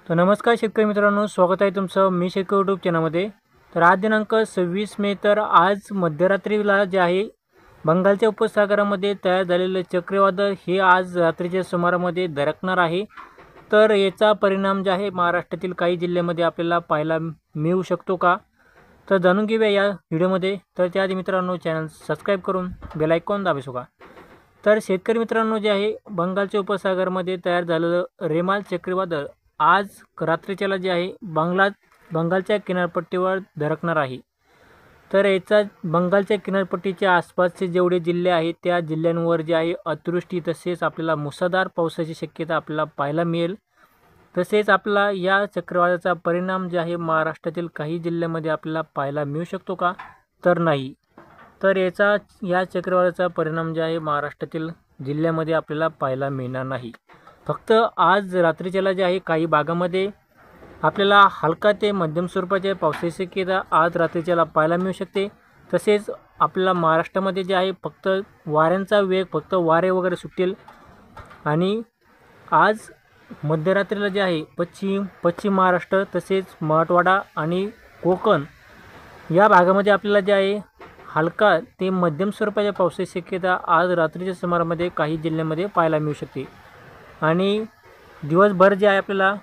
तर नमस्कार शेतकरी मित्रांनो, स्वागत आहे तुमचं मी शेतकरी यूट्यूब चॅनलमध्ये। तर आज दिनांक 26 मे तर आज मध्यरात्रीला जे आहे बंगालच्या उपसागरामध्ये तयार झालेले चक्रीवादळ हे आज रात्रीच्या सुमारामध्ये धडकणार आहे। तर याचा परिणाम जे आहे महाराष्ट्रातील काही जिल्ह्यांमध्ये आपल्याला पाहायला मिळू शकतो का, तर जाणून घेऊया या व्हिडिओमध्ये। तर त्याआधी मित्रांनो चॅनल सबस्क्राईब करून बेल आयकॉन दाबू का। तर शेतकरी मित्रांनो जे आहे बंगालच्या उपसागरामध्ये तयार झालेलं रेमाल चक्रीवादळ आज रात्रीच्याला जे आहे बंगालच्या किनारपट्टीवर धडकणार आहे। तर याचा बंगालच्या किनारपट्टीच्या आसपासचे जेवढे जिल्हे आहेत त्या जिल्ह्यांवर जे आहे अतिवृष्टी तसेच आपल्याला मुसळधार पावसाची शक्यता आपल्याला पाहायला मिळेल। तसेच आपल्याला या चक्रीवादळाचा परिणाम जे आहे महाराष्ट्रातील काही जिल्ह्यांमध्ये आपल्याला पाहायला मिळू शकतो का, तर नाही। तर या चक्रीवादळाचा परिणाम जे आहे महाराष्ट्रातील जिल्ह्यामध्ये आपल्याला पाहायला मिळणार नाही। फक्त आज रात्रीच्याला जे आहे काही भागामध्ये आपल्याला हलका ते मध्यम स्वरूपाच्या पावसाची शक्यता आज रात्रीच्याला पाहायला मिळू शकते। तसेच आपल्याला महाराष्ट्रामध्ये जे आहे फक्त वाऱ्यांचा वेग फक्त वारे वगैरे सुटेल आणि आज मध्यरात्रीला जे आहे पश्चिम महाराष्ट्र तसेच मराठवाडा आणि कोकण या भागामध्ये आपल्याला जे आहे हलका ते मध्यम स्वरूपाच्या पावसाची शक्यता आज रात्रीच्या सुमारामध्ये काही जिल्ह्यांमध्ये पाहायला मिळू शकते। आणि दिवसभर जे आहे आपल्याला